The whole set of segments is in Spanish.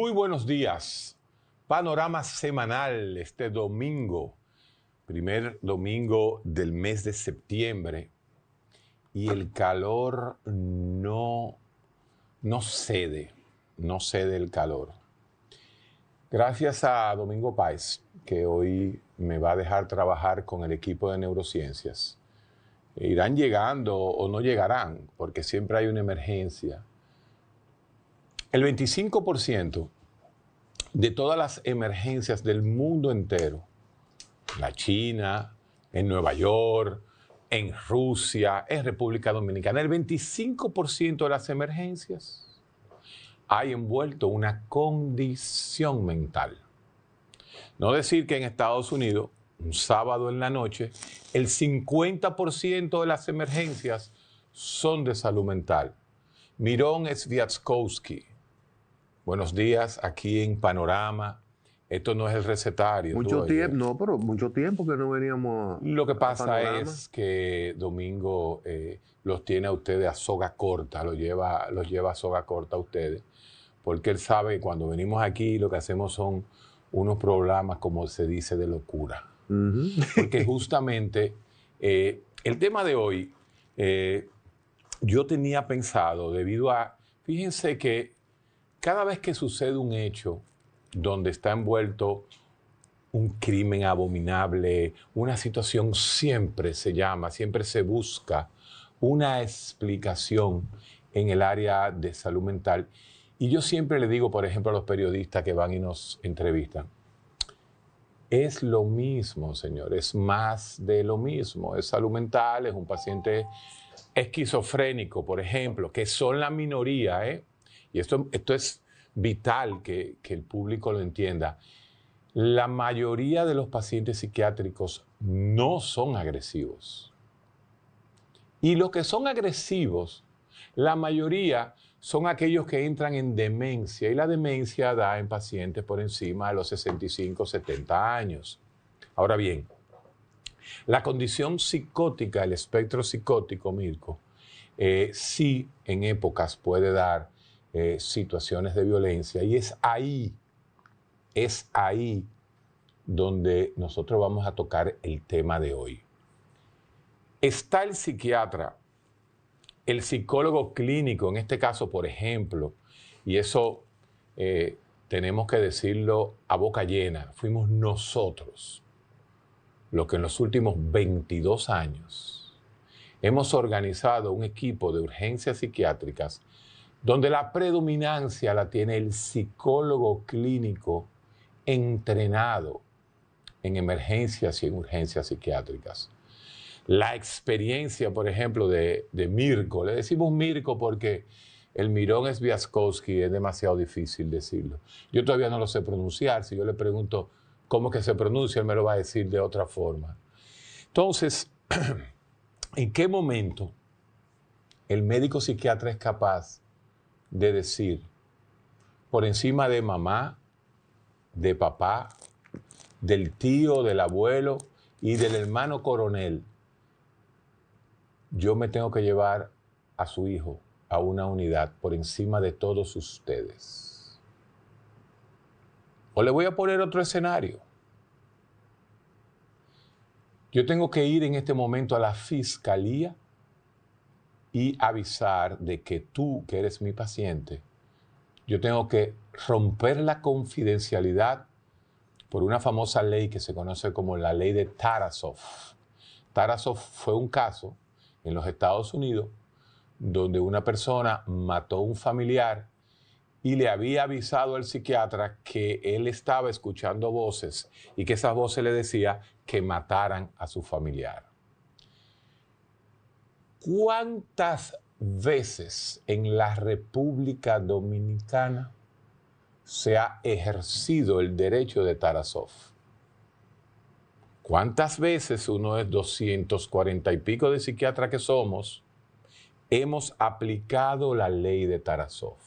Muy buenos días. Panorama semanal este domingo, primer domingo del mes de septiembre, y el calor no cede el calor. Gracias a Domingo Páez, que hoy me va a dejar trabajar con el equipo de neurociencias. Irán llegando o no llegarán, porque siempre hay una emergencia. El 25% de todas las emergencias del mundo entero, en la China, en Nueva York, en Rusia, en República Dominicana, el 25% de las emergencias hay envuelto una condición mental. No decir que en Estados Unidos, un sábado en la noche, el 50% de las emergencias son de salud mental. Mirón Sviatkowski, buenos días aquí en Panorama. Esto no es el recetario. Mucho tiempo, no, pero mucho tiempo que no veníamos Lo que pasa Panorama. es que Domingo los tiene a ustedes a soga corta, los lleva a soga corta a ustedes, porque él sabe que cuando venimos aquí lo que hacemos son unos programas, como se dice, de locura. Porque justamente el tema de hoy, yo tenía pensado, debido a, fíjense que cada vez que sucede un hecho donde está envuelto un crimen abominable, una situación, siempre se busca una explicación en el área de salud mental. Y yo siempre le digo, por ejemplo, a los periodistas que van y nos entrevistan, es lo mismo, señor, es más de lo mismo. Es salud mental, es un paciente esquizofrénico, por ejemplo, que son la minoría, y esto es vital que el público lo entienda. La mayoría de los pacientes psiquiátricos no son agresivos. Y los que son agresivos, la mayoría son aquellos que entran en demencia, y la demencia da en pacientes por encima de los 65, 70 años. Ahora bien, la condición psicótica, el espectro psicótico, Mirko, sí en épocas puede dar situaciones de violencia, y es ahí donde nosotros vamos a tocar el tema de hoy. Está el psiquiatra, el psicólogo clínico, en este caso, por ejemplo, y eso tenemos que decirlo a boca llena, fuimos nosotros los que en los últimos 22 años hemos organizado un equipo de urgencias psiquiátricas donde la predominancia la tiene el psicólogo clínico entrenado en emergencias y en urgencias psiquiátricas. La experiencia, por ejemplo, de Mirko, le decimos Mirko porque el Mirón Sviatkowski es demasiado difícil decirlo. Yo todavía no lo sé pronunciar. Si yo le pregunto cómo que se pronuncia, él me lo va a decir de otra forma. Entonces, ¿en qué momento el médico psiquiatra es capaz de decir, por encima de mamá, de papá, del tío, del abuelo y del hermano coronel, yo me tengo que llevar a su hijo a una unidad por encima de todos ustedes? O le voy a poner otro escenario. Yo tengo que ir en este momento a la fiscalía y avisar de que tú, que eres mi paciente, yo tengo que romper la confidencialidad por una famosa ley que se conoce como la ley de Tarasov. Tarasov fue un caso en los Estados Unidos donde una persona mató a un familiar y le había avisado al psiquiatra que él estaba escuchando voces y que esas voces le decían que mataran a su familiar. ¿Cuántas veces en la República Dominicana se ha ejercido el derecho de Tarasov? ¿Cuántas veces uno de 240 y pico de psiquiatras que somos hemos aplicado la ley de Tarasov?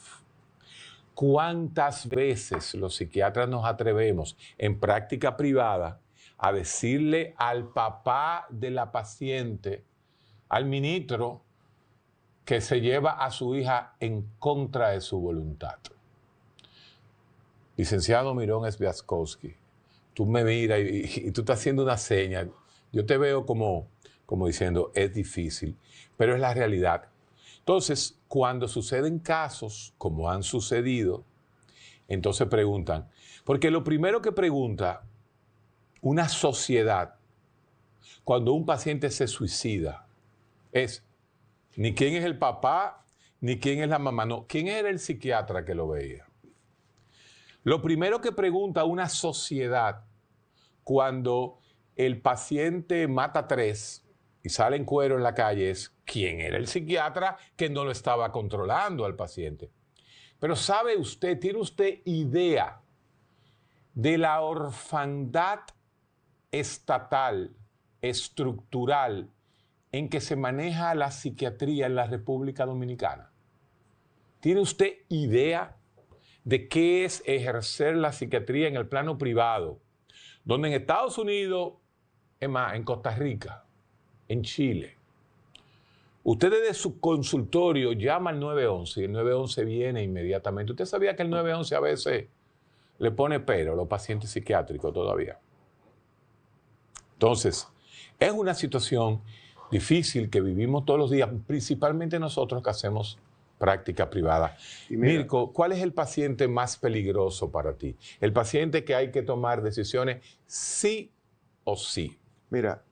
¿Cuántas veces los psiquiatras nos atrevemos en práctica privada a decirle al papá de la paciente, al ministro, que se lleva a su hija en contra de su voluntad? Licenciado Mirón Sviazkowski, tú me miras y tú estás haciendo una seña. Yo te veo como diciendo, es difícil, pero es la realidad. Entonces, cuando suceden casos como han sucedido, entonces preguntan, porque lo primero que pregunta una sociedad cuando un paciente se suicida es ni quién es el papá, ni quién es la mamá, no, quién era el psiquiatra que lo veía. Lo primero que pregunta una sociedad cuando el paciente mata a 3 y sale en cuero en la calle es quién era el psiquiatra que no lo estaba controlando al paciente. Pero ¿sabe usted, tiene usted idea de la orfandad estatal, estructural, en que se maneja la psiquiatría en la República Dominicana? ¿Tiene usted idea de qué es ejercer la psiquiatría en el plano privado? Donde en Estados Unidos, es más, en Costa Rica, en Chile, usted desde su consultorio llama al 911 y el 911 viene inmediatamente. ¿Usted sabía que el 911 a veces le pone pero a los pacientes psiquiátricos todavía? Entonces, es una situación difícil que vivimos todos los días, principalmente nosotros que hacemos práctica privada. Mirko, ¿cuál es el paciente más peligroso para ti? El paciente que hay que tomar decisiones sí o sí. Mira,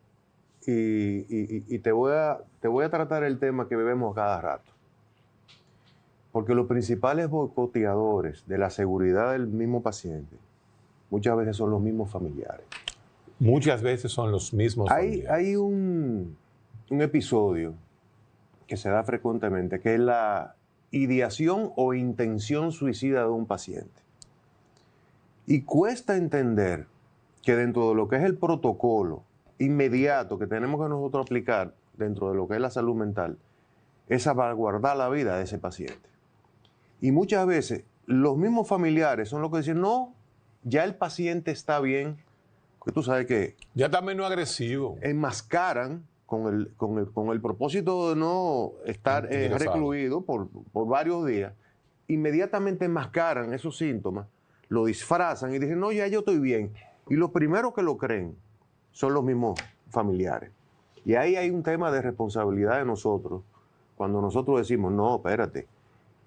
y te voy a tratar el tema que vemos cada rato. Porque los principales boicoteadores de la seguridad del mismo paciente muchas veces son los mismos familiares. Muchas veces son los mismos familiares. Hay un episodio que se da frecuentemente, que es la ideación o intención suicida de un paciente. Y cuesta entender que dentro de lo que es el protocolo inmediato que tenemos que nosotros aplicar dentro de lo que es la salud mental, es salvaguardar la vida de ese paciente. Y muchas veces los mismos familiares son los que dicen, no, ya el paciente está bien, porque tú sabes que... Ya está menos agresivo. Enmascaran con el propósito de no estar recluido por varios días, inmediatamente enmascaran esos síntomas, lo disfrazan y dicen, no, ya yo estoy bien. Y los primeros que lo creen son los mismos familiares. Y ahí hay un tema de responsabilidad de nosotros, cuando nosotros decimos, no, espérate,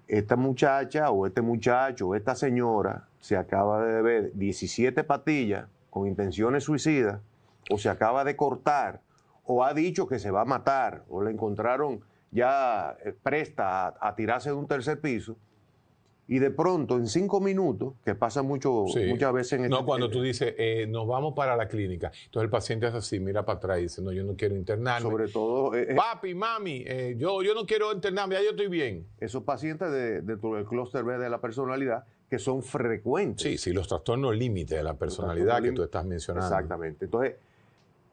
esta muchacha o este muchacho o esta señora se acaba de beber 17 pastillas con intenciones suicidas, o se acaba de cortar, o ha dicho que se va a matar, o la encontraron ya presta a tirarse de un tercer piso, y de pronto en 5 minutos, que pasa muchas veces en cuando tú dices, nos vamos para la clínica, entonces el paciente hace así, mira para atrás y dice, no, yo no quiero internarme. Sobre todo... papi, mami, yo no quiero internarme, ya yo estoy bien. Esos pacientes dentro del clúster B de la personalidad, que son frecuentes. Sí, los trastornos límite de la personalidad que tú estás mencionando. Exactamente. Entonces,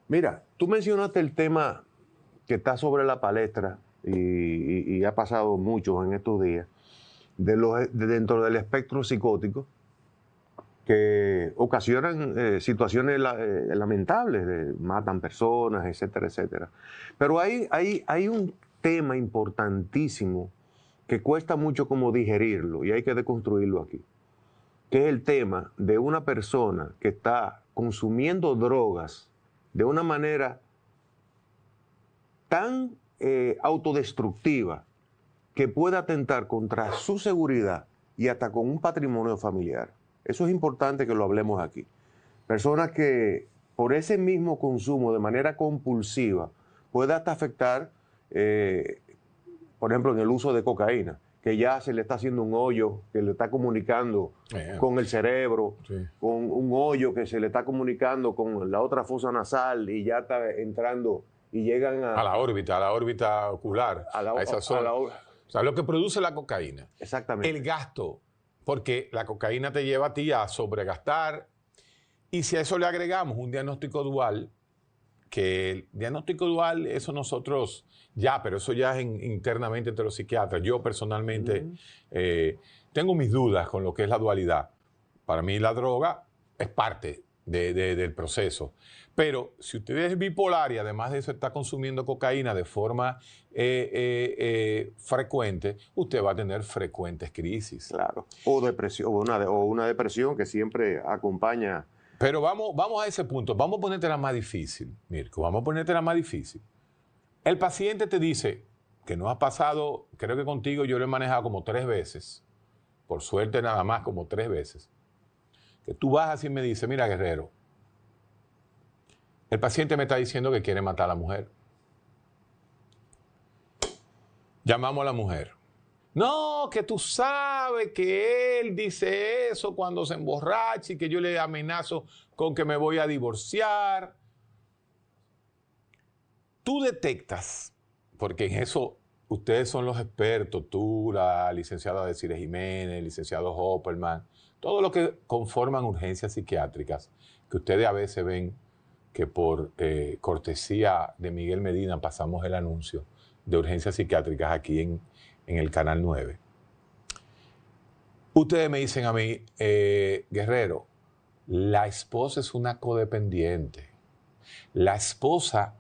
mira, tú mencionaste el tema que está sobre la palestra y ha pasado mucho en estos días, dentro del espectro psicótico, que ocasionan situaciones lamentables, matan personas, etcétera, etcétera. Pero hay un tema importantísimo que cuesta mucho como digerirlo y hay que deconstruirlo aquí, que es el tema de una persona que está consumiendo drogas de una manera tan autodestructiva que pueda atentar contra su seguridad y hasta con un patrimonio familiar. Eso es importante que lo hablemos aquí. Personas que por ese mismo consumo de manera compulsiva puede hasta afectar, por ejemplo, en el uso de cocaína, que ya se le está haciendo un hoyo que le está comunicando con el cerebro, con un hoyo que se le está comunicando con la otra fosa nasal y ya está entrando y llegan a la órbita ocular, a esa zona. O sea, lo que produce la cocaína. Exactamente. El gasto, porque la cocaína te lleva a ti a sobregastar. Y si a eso le agregamos un diagnóstico dual, que el diagnóstico dual, eso nosotros pero eso ya es internamente entre los psiquiatras. Yo personalmente tengo mis dudas con lo que es la dualidad. Para mí la droga es parte del proceso. Pero si usted es bipolar y además de eso está consumiendo cocaína de forma frecuente, usted va a tener frecuentes crisis. Claro. O depresión, o una depresión que siempre acompaña. Pero vamos a ese punto. Vamos a ponértela más difícil, Mirko. Vamos a ponértela más difícil. El paciente te dice que no ha pasado, creo que contigo yo lo he manejado como 3 veces, por suerte nada más como 3 veces, que tú vas así y me dices, mira Guerrero, el paciente me está diciendo que quiere matar a la mujer. Llamamos a la mujer. No, que tú sabes que él dice eso cuando se emborracha y que yo le amenazo con que me voy a divorciar. Tú detectas, porque en eso ustedes son los expertos, tú, la licenciada Desiree Jiménez, el licenciado Hopperman, todo lo que conforman urgencias psiquiátricas, que ustedes a veces ven que por cortesía de Miguel Medina pasamos el anuncio de urgencias psiquiátricas aquí en el Canal 9. Ustedes me dicen a mí, Guerrero, la esposa es una codependiente. La esposa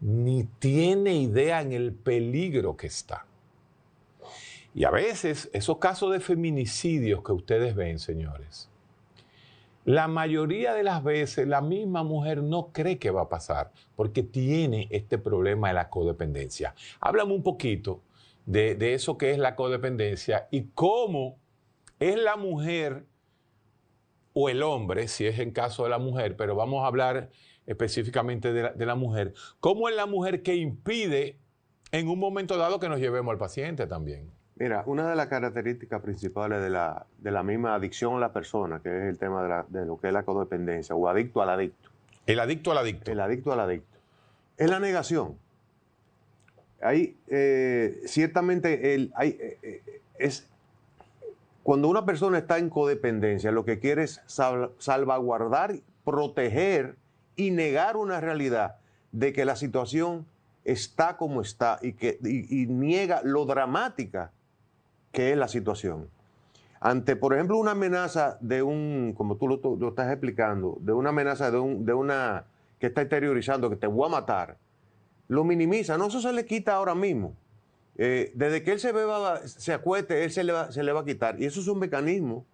ni tiene idea en el peligro que está. Y a veces, esos casos de feminicidios que ustedes ven, señores, la mayoría de las veces la misma mujer no cree que va a pasar porque tiene este problema de la codependencia. Háblame un poquito de eso que es la codependencia y cómo es la mujer o el hombre, si es en caso de la mujer, pero vamos a hablar específicamente de la mujer, cómo es la mujer que impide en un momento dado que nos llevemos al paciente también. Mira, una de las características principales de la misma adicción a la persona, que es el tema de lo que es la codependencia, o adicto al adicto. El adicto al adicto. El adicto al adicto. Es la negación. Hay, ciertamente, cuando una persona está en codependencia, lo que quiere es salvaguardar, proteger y negar una realidad de que la situación está como está y niega lo dramática que es la situación. Ante, por ejemplo, una amenaza de como tú lo estás explicando, de una amenaza de una que está exteriorizando, que te voy a matar, lo minimiza. No, eso se le quita ahora mismo. Desde que él se acueste, él se le va a quitar. Y eso es un mecanismo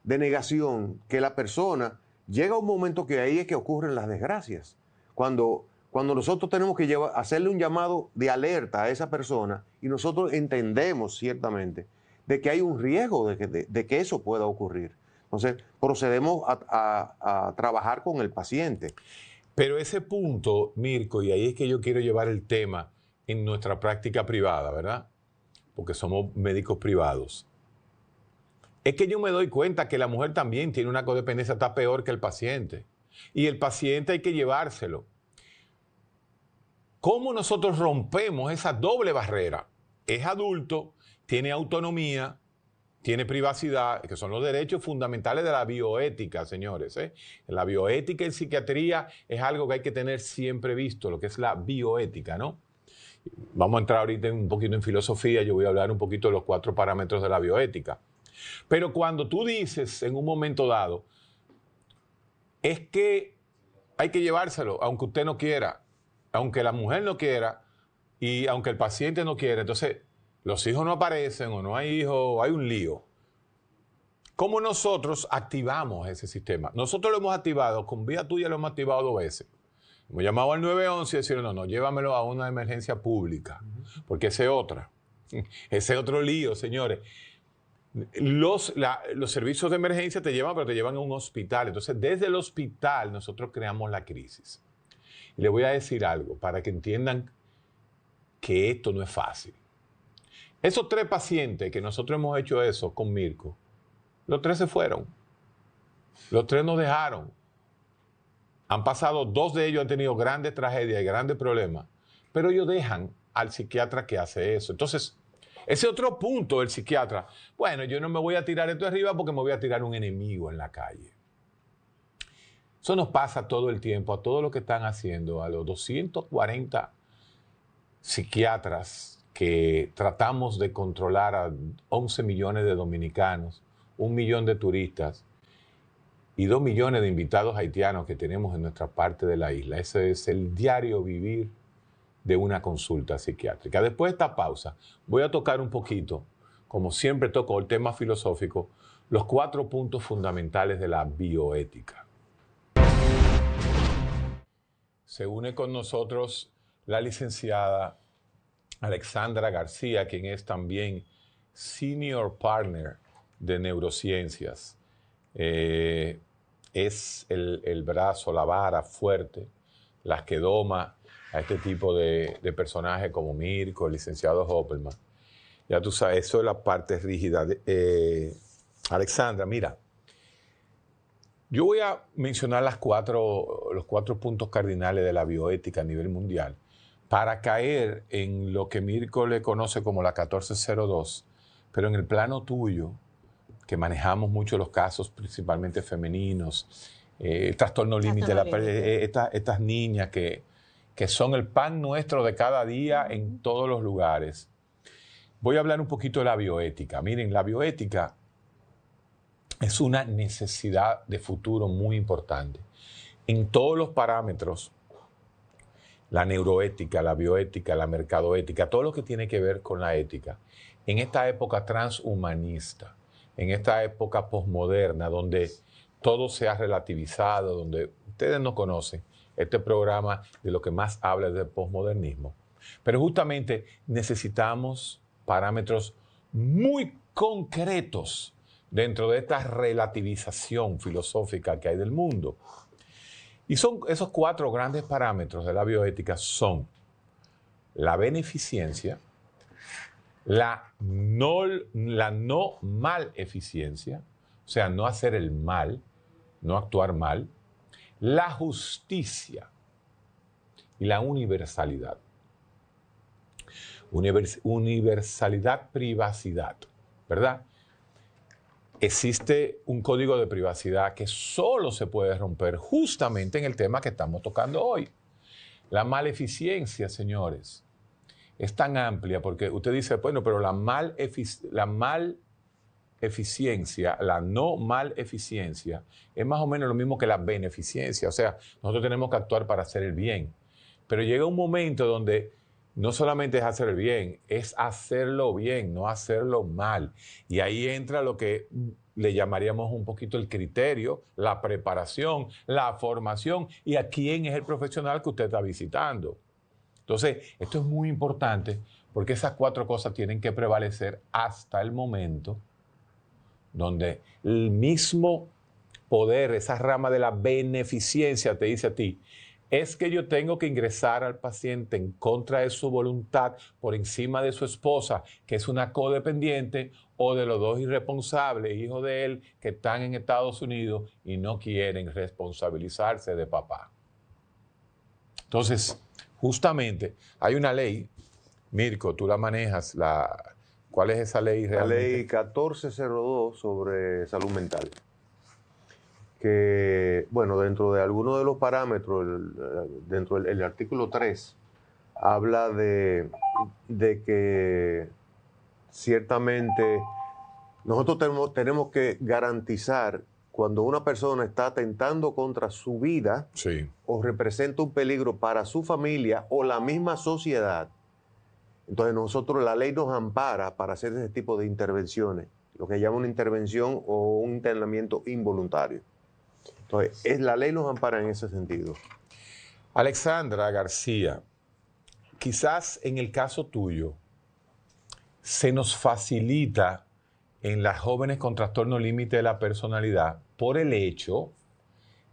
de negación que la persona llega a un momento que ahí es que ocurren las desgracias. Cuando nosotros tenemos que hacerle un llamado de alerta a esa persona y nosotros entendemos ciertamente de que hay un riesgo de que eso pueda ocurrir. Entonces, procedemos a trabajar con el paciente. Pero ese punto, Mirko, y ahí es que yo quiero llevar el tema en nuestra práctica privada, ¿verdad? Porque somos médicos privados. Es que yo me doy cuenta que la mujer también tiene una codependencia, está peor que el paciente. Y el paciente hay que llevárselo. ¿Cómo nosotros rompemos esa doble barrera? Es adulto, tiene autonomía, tiene privacidad, que son los derechos fundamentales de la bioética, señores. La bioética en psiquiatría es algo que hay que tener siempre visto, lo que es la bioética, ¿no? Vamos a entrar ahorita un poquito en filosofía, yo voy a hablar un poquito de los 4 parámetros de la bioética. Pero cuando tú dices en un momento dado, es que hay que llevárselo, aunque usted no quiera, aunque la mujer no quiera y aunque el paciente no quiera, entonces los hijos no aparecen o no hay hijos, hay un lío. ¿Cómo nosotros activamos ese sistema? Nosotros lo hemos activado, con vía tuya lo hemos activado 2 veces. Hemos llamado al 911 y decirle, no, llévamelo a una emergencia pública, porque ese es otro lío, señores. Los servicios de emergencia te llevan, pero te llevan a un hospital. Entonces, desde el hospital nosotros creamos la crisis. Y le voy a decir algo para que entiendan que esto no es fácil. Esos 3 pacientes que nosotros hemos hecho eso con Mirko, los 3 se fueron. Los 3 nos dejaron. Han pasado, 2 de ellos han tenido grandes tragedias y grandes problemas, pero ellos dejan al psiquiatra que hace eso. Entonces, ese otro punto del psiquiatra, bueno, yo no me voy a tirar esto arriba porque me voy a tirar un enemigo en la calle. Eso nos pasa todo el tiempo, a todo lo que están haciendo, a los 240 psiquiatras que tratamos de controlar a 11 millones de dominicanos, 1 millón de turistas. y 2 millones de invitados haitianos que tenemos en nuestra parte de la isla. Ese es el diario vivir de una consulta psiquiátrica. Después de esta pausa, voy a tocar un poquito, como siempre toco el tema filosófico, los 4 puntos fundamentales de la bioética. Se une con nosotros la licenciada Alexandra García, quien es también Senior Partner de Neurociencias. Es el brazo, la vara fuerte, las que doma a este tipo de personajes como Mirko, el licenciado Hoppelman. Ya tú sabes, eso es la parte rígida. Alexandra, mira, yo voy a mencionar los 4 puntos cardinales de la bioética a nivel mundial para caer en lo que Mirko le conoce como la 1402, pero en el plano tuyo, que manejamos mucho los casos principalmente femeninos, trastorno límite, estas niñas que son el pan nuestro de cada día en todos los lugares. Voy a hablar un poquito de la bioética. Miren, la bioética es una necesidad de futuro muy importante. En todos los parámetros, la neuroética, la bioética, la mercadoética, todo lo que tiene que ver con la ética, en esta época transhumanista, en esta época posmoderna, donde todo se ha relativizado, donde ustedes no conocen, este programa de lo que más habla es del posmodernismo. Pero justamente necesitamos parámetros muy concretos dentro de esta relativización filosófica que hay del mundo. Y son esos 4 grandes parámetros de la bioética son la beneficencia, la no maleficiencia, o sea, no hacer el mal, no actuar mal, la justicia y la universalidad. Universalidad, privacidad, ¿verdad? Existe un código de privacidad que solo se puede romper justamente en el tema que estamos tocando hoy. La maleficiencia, señores, es tan amplia porque usted dice, bueno, pero la maleficiencia, la no maleficiencia, es más o menos lo mismo que la beneficencia. O sea, nosotros tenemos que actuar para hacer el bien. Pero llega un momento donde no solamente es hacer el bien, es hacerlo bien, no hacerlo mal. Y ahí entra lo que le llamaríamos un poquito el criterio, la preparación, la formación y a quién es el profesional que usted está visitando. Entonces, esto es muy importante porque esas 4 cosas tienen que prevalecer hasta el momento donde el mismo poder, esa rama de la beneficencia te dice a ti, es que yo tengo que ingresar al paciente en contra de su voluntad por encima de su esposa, que es una codependiente, o de los 2 irresponsables, hijos de él, que están en Estados Unidos y no quieren responsabilizarse de papá. Entonces, justamente, hay una ley, Mirko, tú la manejas, ¿cuál es esa ley realmente? La ley 1402 sobre salud mental. Que, bueno, dentro de algunos de los parámetros, dentro del artículo 3, habla de que ciertamente nosotros tenemos que garantizar cuando una persona está atentando contra su vida, sí, o representa un peligro para su familia o la misma sociedad. Entonces nosotros, la ley nos ampara para hacer ese tipo de intervenciones, lo que llama una intervención o un internamiento involuntario. Entonces, la ley nos ampara en ese sentido. Alexandra García, quizás en el caso tuyo se nos facilita en las jóvenes con trastorno límite de la personalidad por el hecho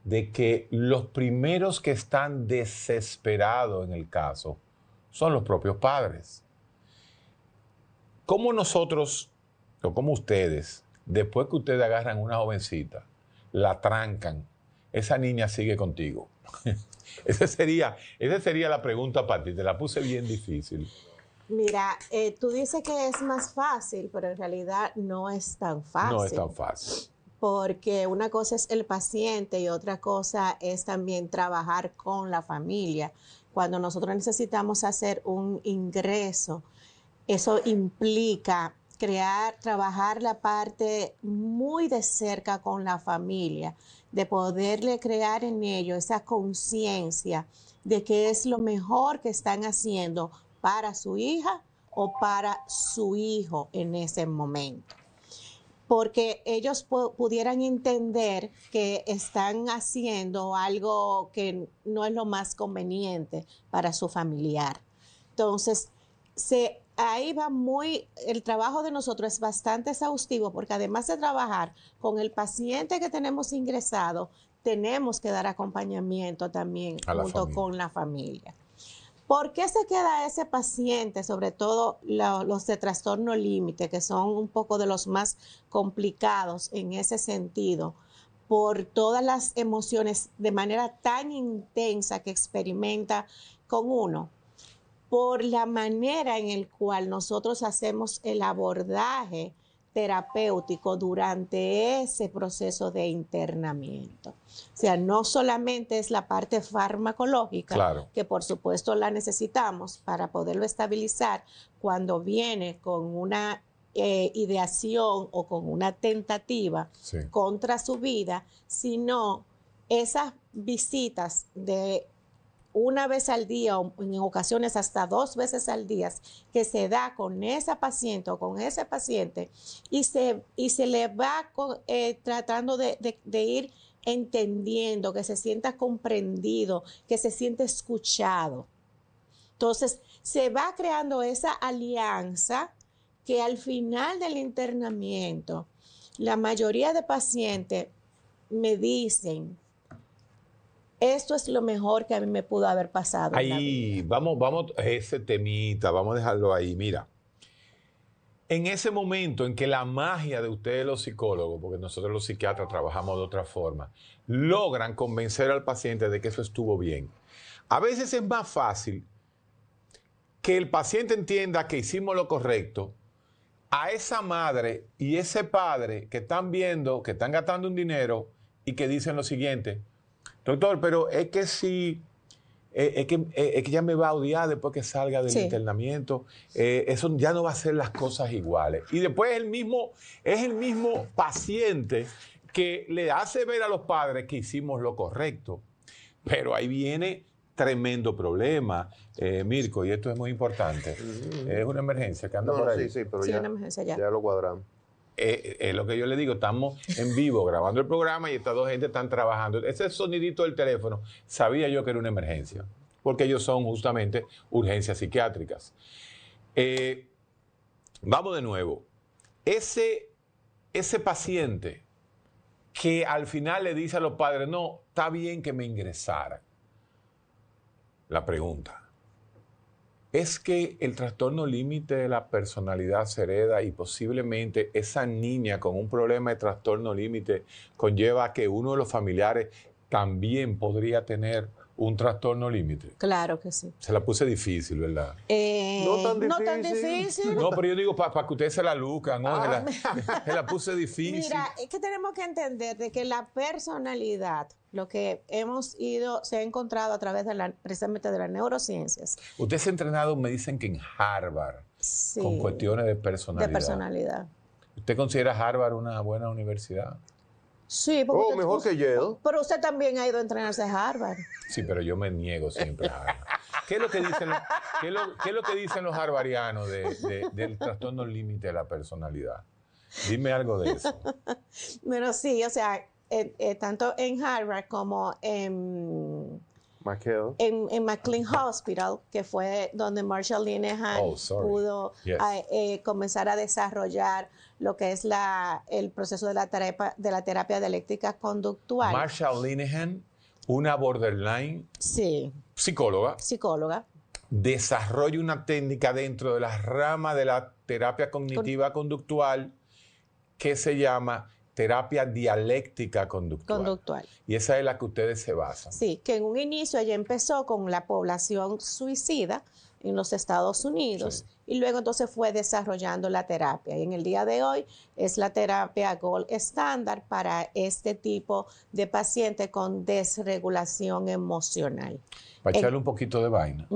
de que los primeros que están desesperados en el caso son los propios padres. ¿Cómo nosotros, o cómo ustedes, después que ustedes agarran una jovencita, la trancan, esa niña sigue contigo? Esa sería la pregunta para ti. Te la puse bien difícil. Mira, tú dices que es más fácil, pero en realidad no es tan fácil. No es tan fácil. Porque una cosa es el paciente y otra cosa es también trabajar con la familia. Cuando nosotros necesitamos hacer un ingreso, eso implica trabajar la parte muy de cerca con la familia, de poderle crear en ellos esa conciencia de que es lo mejor que están haciendo para su hija o para su hijo en ese momento. Porque ellos pudieran entender que están haciendo algo que no es lo más conveniente para su familiar. Entonces, ahí va el trabajo de nosotros es bastante exhaustivo, porque además de trabajar con el paciente que tenemos ingresado, tenemos que dar acompañamiento también junto con la familia. ¿Por qué se queda ese paciente, sobre todo los de trastorno límite, que son un poco de los más complicados en ese sentido, por todas las emociones de manera tan intensa que experimenta con uno? Por la manera en la cual nosotros hacemos el abordaje terapéutico durante ese proceso de internamiento. O sea, no solamente es la parte farmacológica, claro, que por supuesto la necesitamos para poderlo estabilizar cuando viene con una ideación o con una tentativa contra su vida, sino esas visitas de una vez al día o en ocasiones hasta 2 veces al día que se da con esa paciente o con ese paciente y se le va tratando de ir entendiendo, que se sienta comprendido, que se siente escuchado. Entonces se va creando esa alianza que al final del internamiento la mayoría de pacientes me dicen: esto es lo mejor que a mí me pudo haber pasado. Ahí, vamos, ese temita, vamos a dejarlo ahí. Mira, en ese momento en que la magia de ustedes los psicólogos, porque nosotros los psiquiatras trabajamos de otra forma, logran convencer al paciente de que eso estuvo bien. A veces es más fácil que el paciente entienda que hicimos lo correcto a esa madre y ese padre que están viendo, que están gastando un dinero y que dicen lo siguiente: doctor, pero es que si, es que ya me va a odiar después que salga del internamiento, eso ya no va a hacer las cosas iguales. Y después es el mismo paciente que le hace ver a los padres que hicimos lo correcto. Pero ahí viene tremendo problema, Mirko, y esto es muy importante. Es una emergencia que anda por ahí. Sí, pero una emergencia ya lo cuadramos. Es lo que yo le digo, estamos en vivo grabando el programa y estas dos gente están trabajando. Ese sonidito del teléfono, sabía yo que era una emergencia, porque ellos son justamente urgencias psiquiátricas. Vamos de nuevo. Ese paciente que al final le dice a los padres: no, está bien que me ingresaran. La pregunta: ¿es que el trastorno límite de la personalidad se hereda y posiblemente esa niña con un problema de trastorno límite conlleva a que uno de los familiares también podría tener un trastorno límite? Claro que sí. Se la puse difícil, ¿verdad? No tan difícil. No, pero yo digo para que ustedes se la lucan, ¿no? Se la puse difícil. Mira, es que tenemos que entender de que la personalidad, lo que se ha encontrado a través precisamente de las neurociencias. Usted se ha entrenado, me dicen que en Harvard, con cuestiones de personalidad. De personalidad. ¿Usted considera Harvard una buena universidad? Sí, porque mejor que Yale. Pero usted también ha ido a entrenarse a Harvard. Sí, pero yo me niego siempre a Harvard. ¿Qué es lo que dicen los harvarianos del trastorno límite de la personalidad? Dime algo de eso. Bueno, sí, o sea, tanto en Harvard como en McLean Hospital, que fue donde Marshall Linehan pudo comenzar a desarrollar lo que es el proceso de la terapia dialéctica conductual. Marshall Linehan, una borderline psicóloga, desarrolla una técnica dentro de la rama de la terapia cognitiva conductual que se llama terapia dialéctica conductual. Y esa es la que ustedes se basan. Sí, que en un inicio ella empezó con la población suicida en los Estados Unidos y luego entonces fue desarrollando la terapia. Y en el día de hoy es la terapia gold estándar para este tipo de paciente con desregulación emocional. Para echarle un poquito de vaina.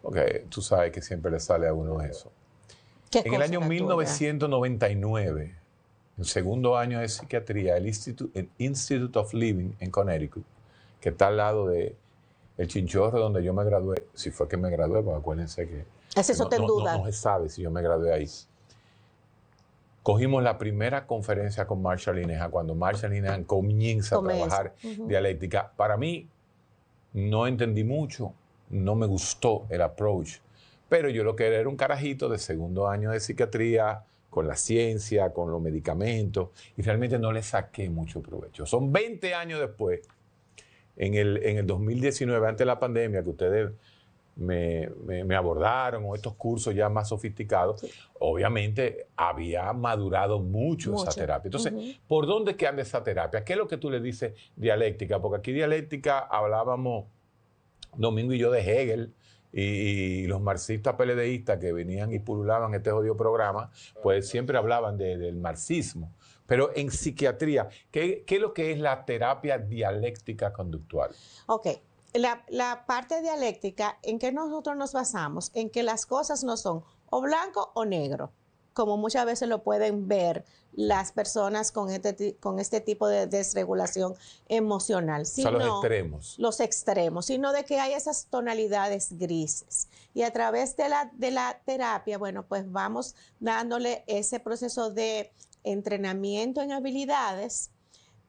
Porque tú sabes que siempre le sale a uno eso. En el año 1999, en segundo año de psiquiatría, el Institute of Living en Connecticut, que está al lado de el Chinchorro donde yo me gradué, si fue que me gradué, porque acuérdense que Eso te duda. no se sabe si yo me gradué ahí. Cogimos la primera conferencia con Marshall Linehan, cuando Marshall Linehan comienza a trabajar dialéctica. Para mí, no entendí mucho, no me gustó el approach, pero yo lo que era un carajito de segundo año de psiquiatría, con la ciencia, con los medicamentos, y realmente no le saqué mucho provecho. Son 20 años después, en el 2019, antes de la pandemia, que ustedes me abordaron, o estos cursos ya más sofisticados, obviamente había madurado mucho esa terapia. Entonces, ¿por dónde que anda esa terapia? ¿Qué es lo que tú le dices dialéctica? Porque aquí dialéctica hablábamos Domingo y yo de Hegel, y los marxistas PLDistas que venían y pululaban este jodido programa, pues siempre hablaban del marxismo. Pero en psiquiatría, ¿qué es lo que es la terapia dialéctica conductual? Ok. La parte dialéctica, ¿en qué nosotros nos basamos? En que las cosas no son o blanco o negro, como muchas veces lo pueden ver las personas con este tipo de desregulación emocional. Sino, los extremos. Los extremos, sino de que hay esas tonalidades grises. Y a través de la terapia, bueno, pues vamos dándole ese proceso de entrenamiento en habilidades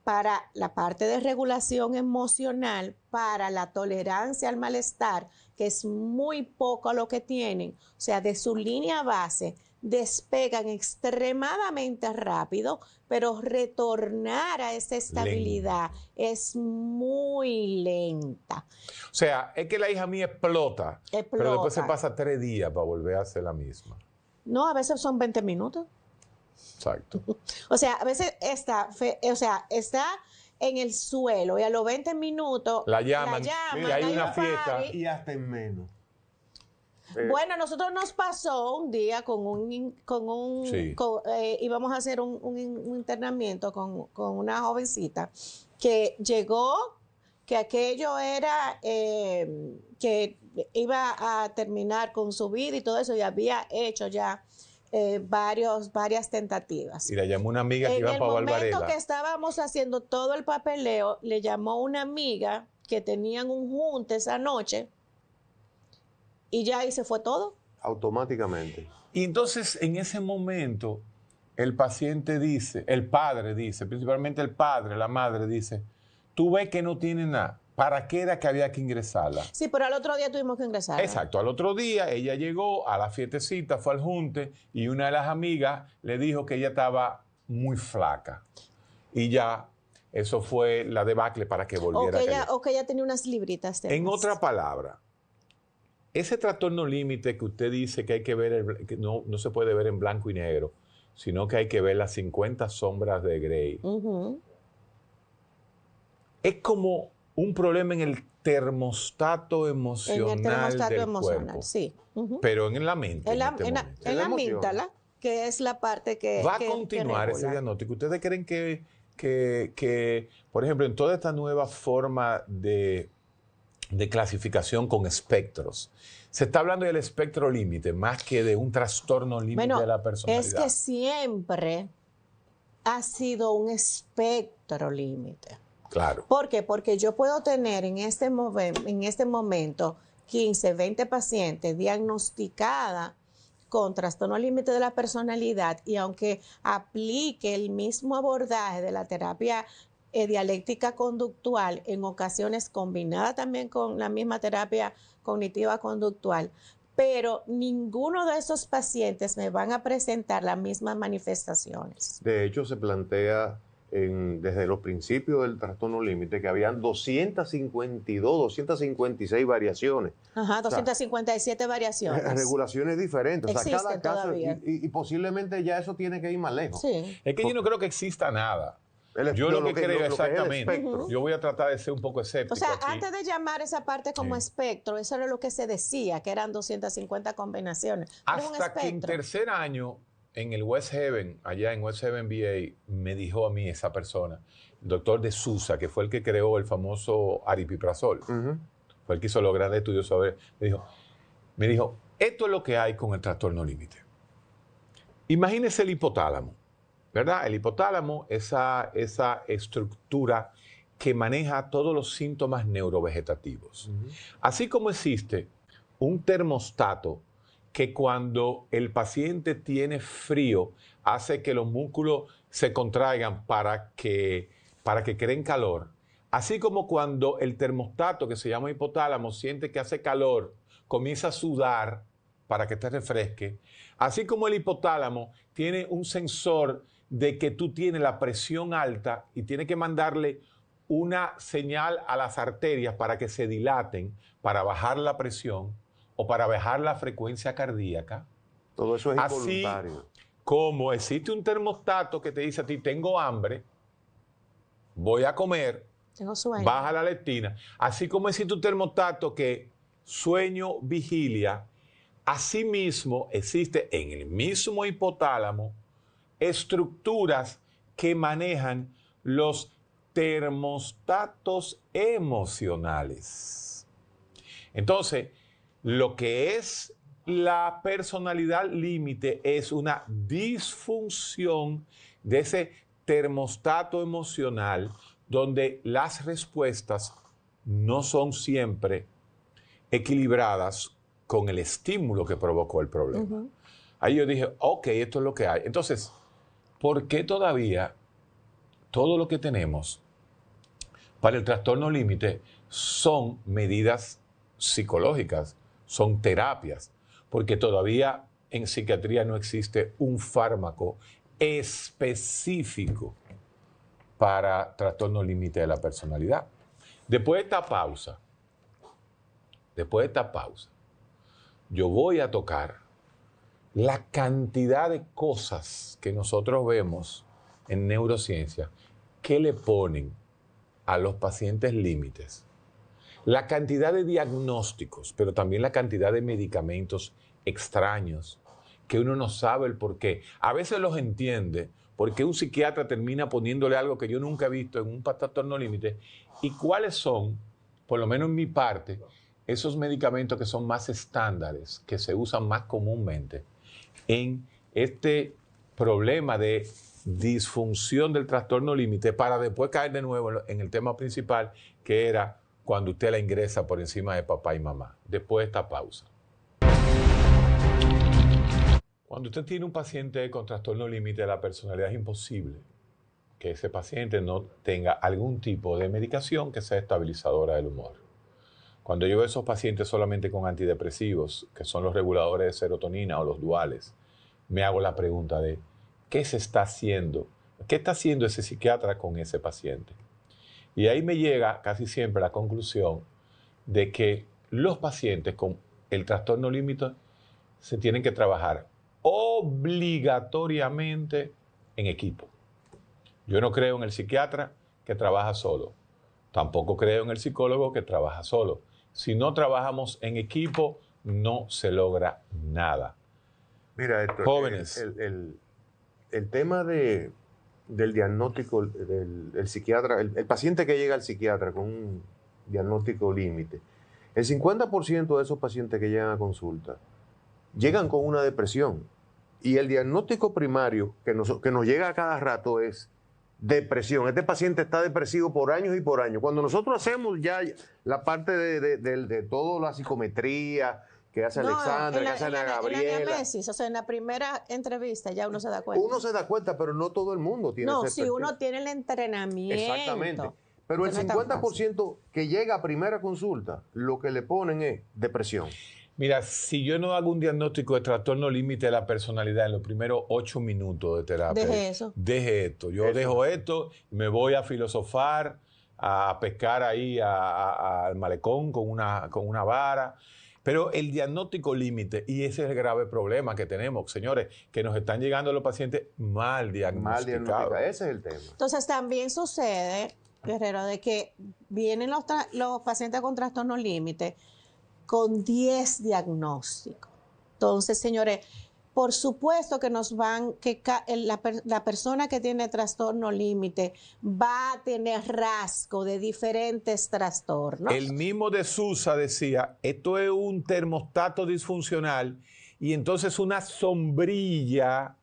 para la parte de regulación emocional, para la tolerancia al malestar, que es muy poco lo que tienen, o sea, de su línea base, despegan extremadamente rápido, pero retornar a esa estabilidad es muy lenta. O sea, es que la hija mía explota, pero después se pasa 3 días para volver a hacer la misma. No, a veces son 20 minutos. Exacto. O sea, a veces está en el suelo y a los 20 minutos la llaman y hay una fiesta. Y hasta en menos. Bueno, a nosotros nos pasó un día íbamos a hacer un internamiento con una jovencita que llegó, que aquello era que iba a terminar con su vida y todo eso, y había hecho ya varias tentativas. Y le llamó una amiga que iba para Barbarella. En el momento que estábamos haciendo todo el papeleo, le llamó una amiga que tenían un junte esa noche, y ya ahí se fue todo. Automáticamente. Y entonces, en ese momento, el paciente dice, el padre dice, principalmente el padre, la madre dice, tú ves que no tiene nada. ¿Para qué era que había que ingresarla? Sí, pero al otro día tuvimos que ingresarla. Exacto, al otro día ella llegó a la fiestecita, fue al junte, y una de las amigas le dijo que ella estaba muy flaca. Y ya, eso fue la debacle para que volviera a caer. O que ella tenía unas libritas de En otra palabra, ese trastorno límite que usted dice que hay que ver, que no se puede ver en blanco y negro, sino que hay que ver las 50 sombras de Grey. Es como un problema en el termostato emocional del cuerpo. Sí. Pero en la mente. En la amígdala, que es la parte que va a continuar ese diagnóstico. ¿Ustedes creen que, por ejemplo, en toda esta nueva forma de clasificación con espectros, se está hablando del espectro límite más que de un trastorno límite de la personalidad? Es que siempre ha sido un espectro límite. Claro. ¿Por qué? Porque yo puedo tener en este momento 15, 20 pacientes diagnosticadas con trastorno límite de la personalidad, y aunque aplique el mismo abordaje de la terapia dialéctica conductual, en ocasiones combinada también con la misma terapia cognitiva conductual, pero ninguno de esos pacientes me van a presentar las mismas manifestaciones. De hecho, se plantea desde los principios del trastorno límite que habían 256 variaciones. Ajá, 257 variaciones. Regulaciones diferentes. Existen, o sea, cada caso, todavía. Y posiblemente ya eso tiene que ir más lejos. Sí. Es que yo no creo que exista nada. Yo lo que creo exactamente, yo voy a tratar de ser un poco escéptico. O sea, aquí. antes de llamar esa parte como espectro, eso era lo que se decía, que eran 250 combinaciones. Hasta que en tercer año, en el West Haven, allá en West Haven VA, me dijo a mí esa persona, el doctor de Sousa, que fue el que creó el famoso aripiprazol, fue el que hizo los grandes estudios sobre, me dijo, esto es lo que hay con el trastorno límite. Imagínese el hipotálamo. ¿verdad? El hipotálamo, esa estructura que maneja todos los síntomas neurovegetativos. Así como existe un termostato que cuando el paciente tiene frío hace que los músculos se contraigan para que creen calor, así como cuando el termostato, que se llama hipotálamo, siente que hace calor, comienza a sudar para que te refresque, así como el hipotálamo tiene un sensor de que tú tienes la presión alta y tiene que mandarle una señal a las arterias para que se dilaten, para bajar la presión o para bajar la frecuencia cardíaca. Todo eso es así involuntario. Como existe un termostato que te dice a ti, tengo hambre, voy a comer, Tengo sueño. baja la leptina. Así como existe un termostato que sueño, vigilia, asimismo existe en el mismo hipotálamo estructuras que manejan los termostatos emocionales. Entonces, lo que es la personalidad límite es una disfunción de ese termostato emocional donde las respuestas no son siempre equilibradas con el estímulo que provocó el problema. Ahí yo dije, ok, esto es lo que hay. Entonces, ¿por qué todavía todo lo que tenemos para el trastorno límite son medidas psicológicas, son terapias? Porque todavía en psiquiatría no existe un fármaco específico para trastorno límite de la personalidad. Después de esta pausa, yo voy a tocar la cantidad de cosas que nosotros vemos en neurociencia que le ponen a los pacientes límites. La cantidad de diagnósticos, pero también la cantidad de medicamentos extraños que uno no sabe el por qué. A veces los entiende porque un psiquiatra termina poniéndole algo que yo nunca he visto en un trastorno límite. ¿Y cuáles son, por lo menos en mi parte, esos medicamentos que son más estándares, que se usan más comúnmente en este problema de disfunción del trastorno límite, para después caer de nuevo en el tema principal, que era cuando usted la ingresa por encima de papá y mamá? Después de esta pausa. Cuando usted tiene un paciente con trastorno límite de la personalidad, es imposible que ese paciente no tenga algún tipo de medicación que sea estabilizadora del humor. Cuando yo veo a esos pacientes solamente con antidepresivos, que son los reguladores de serotonina o los duales, me hago la pregunta de ¿qué se está haciendo? ¿Qué está haciendo ese psiquiatra con ese paciente? Y ahí me llega casi siempre la conclusión de que los pacientes con el trastorno límite se tienen que trabajar obligatoriamente en equipo. Yo no creo en el psiquiatra que trabaja solo. Tampoco creo en el psicólogo que trabaja solo. Si no trabajamos en equipo, no se logra nada. Mira, Héctor, jóvenes. El tema del diagnóstico del psiquiatra, el paciente que llega al psiquiatra con un diagnóstico límite, el 50% de esos pacientes que llegan a consulta llegan con una depresión. Y el diagnóstico primario que nos llega a cada rato es depresión. Este paciente está depresivo por años y por años. Cuando nosotros hacemos ya la parte de toda la psicometría que hace Alexandra, que hace Ana Gabriela. En la diagnóstico, o sea, en la primera entrevista ya uno se da cuenta. Uno se da cuenta, pero no todo el mundo tiene ese si uno tiene el entrenamiento. Exactamente. Pero el 50% que llega a primera consulta, lo que le ponen es depresión. Mira, si yo no hago un diagnóstico de trastorno límite de la personalidad en los primeros 8 minutos de terapia, deje esto. Yo dejo esto, me voy a filosofar, a pescar ahí al malecón con una vara. Pero el diagnóstico límite, y ese es el grave problema que tenemos, señores, que nos están llegando los pacientes mal diagnosticados. Ese es el tema. Entonces también sucede, Guerrero, de que vienen los pacientes con trastorno límite con 10 diagnósticos. Entonces, señores, por supuesto que la persona que tiene trastorno límite va a tener rasgo de diferentes trastornos. El mismo de Sousa decía, esto es un termostato disfuncional y entonces una sombrilla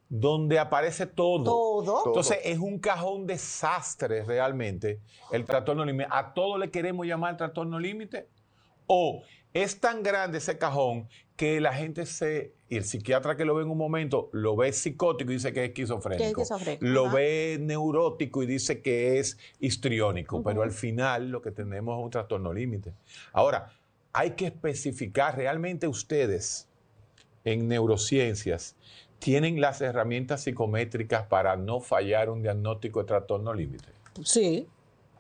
donde aparece todo. Todo. Entonces es un cajón desastre realmente el trastorno límite. ¿A todo le queremos llamar trastorno límite? ¿O es tan grande ese cajón que la gente y el psiquiatra que lo ve en un momento, lo ve psicótico y dice que es esquizofrénico? Lo ve neurótico y dice que es histriónico, pero al final lo que tenemos es un trastorno límite. Ahora, hay que especificar, realmente ustedes en neurociencias tienen las herramientas psicométricas para no fallar un diagnóstico de trastorno límite. Sí.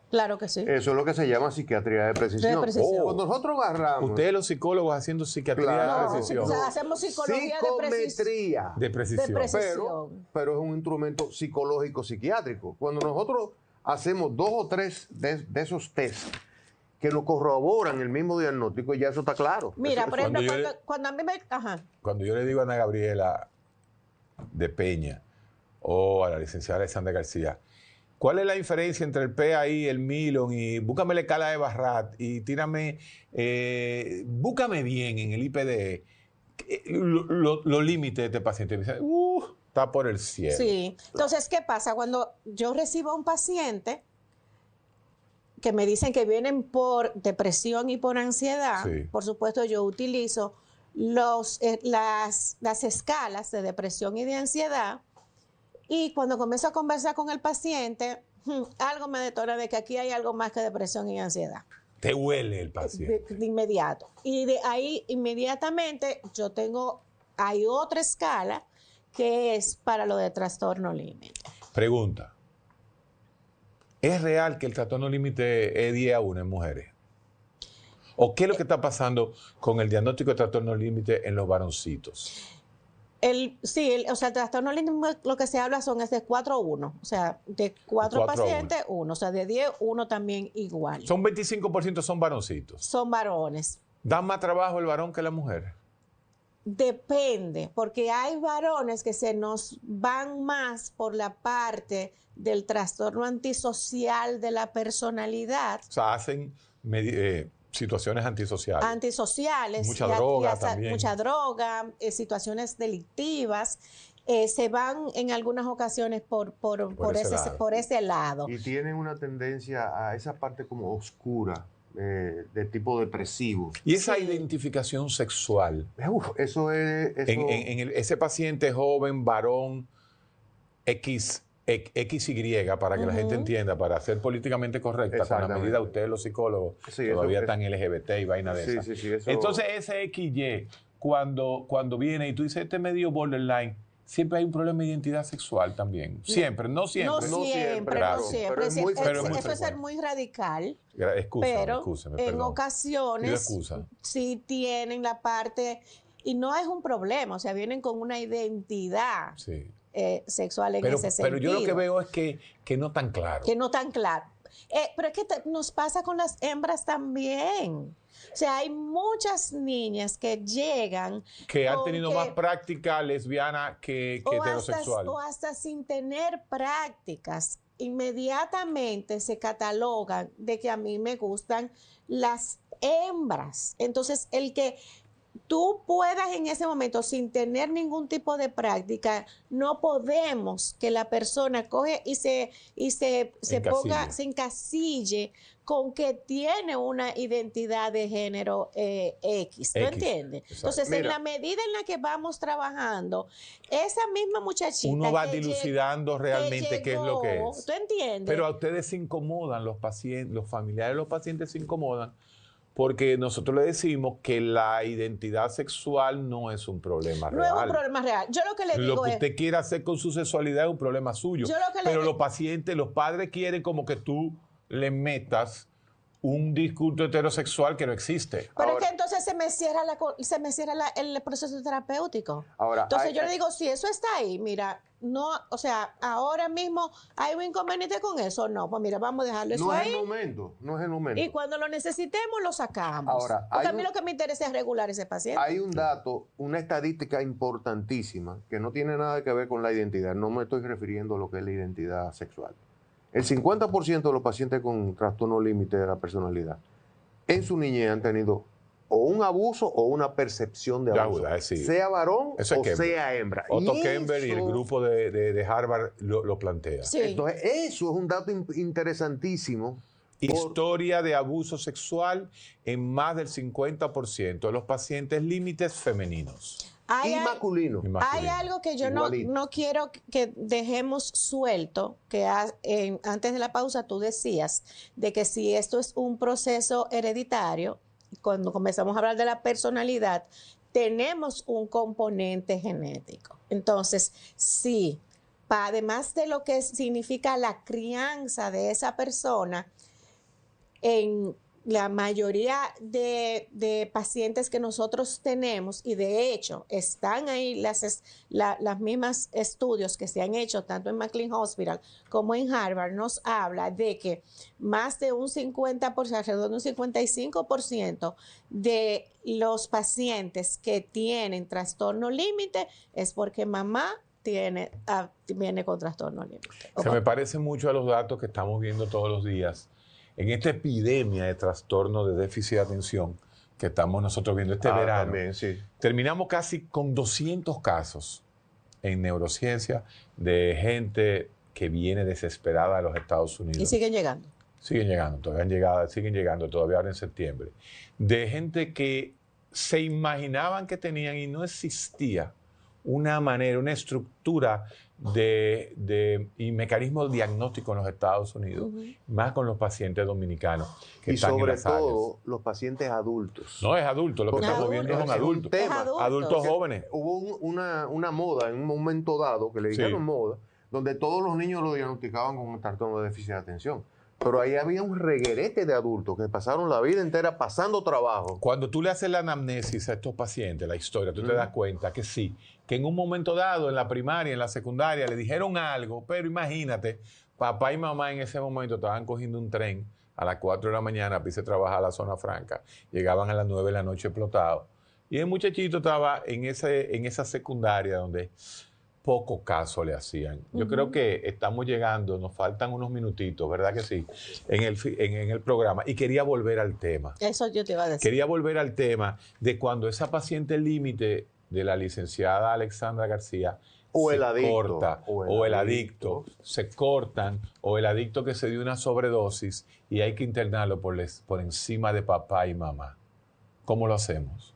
Claro que sí. Eso es lo que se llama psiquiatría de precisión. Cuando nosotros agarramos... Ustedes los psicólogos haciendo psiquiatría de precisión. O sea, hacemos psicología de precisión. Pero es un instrumento psicológico psiquiátrico. Cuando nosotros hacemos 2 o 3 de esos test que nos corroboran el mismo diagnóstico, ya eso está claro. Mira, por ejemplo, cuando a mí me... Ajá. Cuando yo le digo a Ana Gabriela de Peña o a la licenciada Alexandra García, ¿cuál es la diferencia entre el PAI, el Milon y búscame la escala de Barrat y tírame, búscame bien en el IPD los límites de este paciente? Me dice, está por el cielo. Sí. Entonces, ¿qué pasa? Cuando yo recibo a un paciente que me dicen que vienen por depresión y por ansiedad, sí, por supuesto yo utilizo las escalas de depresión y de ansiedad. Y cuando comienzo a conversar con el paciente, algo me detona de que aquí hay algo más que depresión y ansiedad. Te huele el paciente. De inmediato. Y de ahí inmediatamente hay otra escala que es para lo de trastorno límite. Pregunta. ¿Es real que el trastorno límite es 10-1 en mujeres? ¿O qué es lo que está pasando con el diagnóstico de trastorno límite en los varoncitos? El trastorno límite, lo que se habla es de 4-1. O sea, de 4 pacientes, 1. O sea, de 10, 1 también igual. Son 25% son varoncitos. Son varones. ¿Dan más trabajo el varón que la mujer? Depende, porque hay varones que se nos van más por la parte del trastorno antisocial de la personalidad. O sea, hacen situaciones antisociales. Antisociales. Mucha droga también. Mucha droga, situaciones delictivas. Se van en algunas ocasiones por ese lado. Y tienen una tendencia a esa parte como oscura, de tipo depresivo. Y esa identificación sexual. Eso es... Ese paciente joven, varón, XY, para que la gente entienda, para ser políticamente correcta, con la medida ustedes los psicólogos todavía están LGBT y vaina de esa. Eso... Entonces ese XY, cuando viene y tú dices, este medio borderline, siempre hay un problema de identidad sexual también. Siempre, no siempre. No siempre. Eso es ser muy radical. Pero en ocasiones sí tienen la parte, y no es un problema, o sea, vienen con una identidad sexual en ese sentido. Pero yo lo que veo es que no tan claro. Que no tan claro. Pero es que nos pasa con las hembras también. O sea, hay muchas niñas que llegan... Que han tenido más práctica lesbiana que heterosexual. O hasta sin tener prácticas, inmediatamente se catalogan de que a mí me gustan las hembras. Entonces, el que tú puedas en ese momento, sin tener ningún tipo de práctica, no podemos que la persona coge y se ponga, se encasille con que tiene una identidad de género X. ¿Tú entiendes? Entonces, en la medida en la que vamos trabajando, esa misma muchachita... Uno va dilucidando realmente qué es lo que es. ¿Tú entiendes? Pero a ustedes se incomodan, los familiares de los pacientes se incomodan, porque nosotros le decimos que la identidad sexual no es un problema real. No es un problema real. Yo lo que le digo es... Lo que usted quiera hacer con su sexualidad es un problema suyo. Pero los pacientes, los padres quieren como que tú le metas un discurso heterosexual que no existe. Pero es que entonces se me cierra el proceso terapéutico. Entonces yo le digo, si eso está ahí, mira, no, o sea, ahora mismo hay un inconveniente con eso. No, pues mira, vamos a dejarlo eso ahí. No es el momento. Y cuando lo necesitemos, lo sacamos. Porque a mí lo que me interesa es regular ese paciente. Hay un dato, una estadística importantísima que no tiene nada que ver con la identidad. No me estoy refiriendo a lo que es la identidad sexual. El 50% de los pacientes con trastorno límite de la personalidad en su niñez han tenido o un abuso o una percepción de abuso, sea varón o sea hembra. Otto Kemper y el grupo de Harvard lo plantea. Sí. Entonces, eso es un dato interesantísimo. Historia de abuso sexual en más del 50% de los pacientes límites femeninos. Y masculinos. Hay algo que yo no quiero que dejemos suelto, que antes de la pausa tú decías, de que si esto es un proceso hereditario, cuando comenzamos a hablar de la personalidad, tenemos un componente genético. Entonces, sí, además de lo que significa la crianza de esa persona, en la mayoría de pacientes que nosotros tenemos, y de hecho están ahí las mismas estudios que se han hecho tanto en McLean Hospital como en Harvard, nos habla de que más de un 50%, alrededor de un 55% de los pacientes que tienen trastorno límite es porque mamá viene con trastorno límite. Se me parece mucho a los datos que estamos viendo todos los días en esta epidemia de trastorno de déficit de atención que estamos nosotros viendo este verano. También, sí. Terminamos casi con 200 casos en neurociencia de gente que viene desesperada de los Estados Unidos. Y siguen llegando. Siguen llegando, siguen llegando todavía ahora en septiembre. De gente que se imaginaban que tenían y no existía una manera, una estructura y mecanismo diagnóstico en los Estados Unidos, más con los pacientes dominicanos que están en las áreas. Y sobre todo los pacientes adultos. No, es adulto, lo que estamos viendo son adultos. Adultos jóvenes. Hubo una moda en un momento dado, que le dijeron moda, donde todos los niños lo diagnosticaban con un trastorno de déficit de atención. Pero ahí había un reguerete de adultos que pasaron la vida entera pasando trabajo. Cuando tú le haces la anamnesis a estos pacientes, la historia, tú te das cuenta que sí, que en un momento dado, en la primaria, en la secundaria, le dijeron algo, pero imagínate, papá y mamá en ese momento estaban cogiendo un tren a las 4 de la mañana para irse a trabajar a la zona franca. Llegaban a las 9 de la noche explotados. Y el muchachito estaba en esa secundaria donde poco caso le hacían. Yo creo que estamos llegando, nos faltan unos minutitos, ¿verdad que sí? En el programa. Y quería volver al tema. Eso yo te iba a decir. Quería volver al tema de cuando esa paciente límite de la licenciada Alexandra García o se el adicto, corta, o el adicto, se cortan, o el adicto que se dio una sobredosis y hay que internarlo por encima de papá y mamá. ¿Cómo lo hacemos?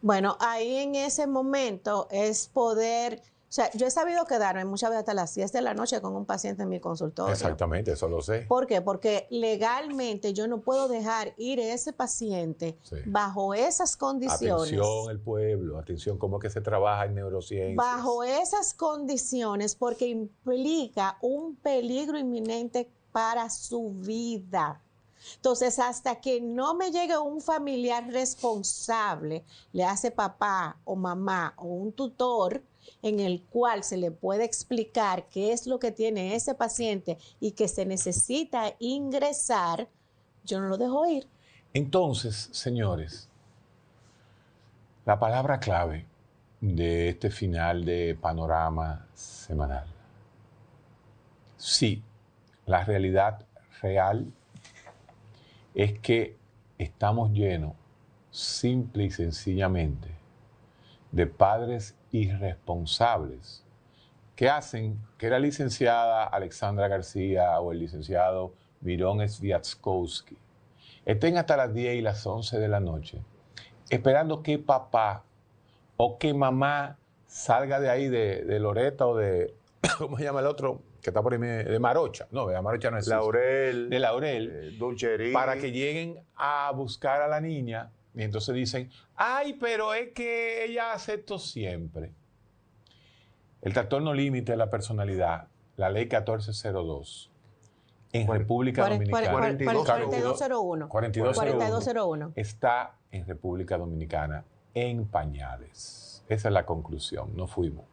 Bueno, ahí en ese momento es poder... O sea, yo he sabido quedarme muchas veces hasta las 10 de la noche con un paciente en mi consultorio. Exactamente, eso lo sé. ¿Por qué? Porque legalmente yo no puedo dejar ir a ese paciente bajo esas condiciones. Atención el pueblo, atención cómo que se trabaja en neurociencias. Bajo esas condiciones porque implica un peligro inminente para su vida. Entonces, hasta que no me llegue un familiar responsable, le hace papá o mamá o un tutor, en el cual se le puede explicar qué es lo que tiene ese paciente y que se necesita ingresar, yo no lo dejo ir. Entonces, señores, la palabra clave de este final de Panorama Semanal. Sí, la realidad real es que estamos llenos, simple y sencillamente, de padres irresponsables que hacen que la licenciada Alexandra García o el licenciado Mirón Sviatkowski estén hasta las 10 y las 11 de la noche esperando que papá o que mamá salga de ahí de Loreta o de, ¿cómo se llama el otro? Que está por ahí, de Marocha. No, de Marocha no existe. Laurel. De Laurel. Dulcería. Para que lleguen a buscar a la niña. Y entonces dicen, ay, pero es que ella hace esto siempre. El trastorno límite de la personalidad, la ley 1402, en República Dominicana. 4201. 4201. Está en República Dominicana en pañales. Esa es la conclusión, no fuimos.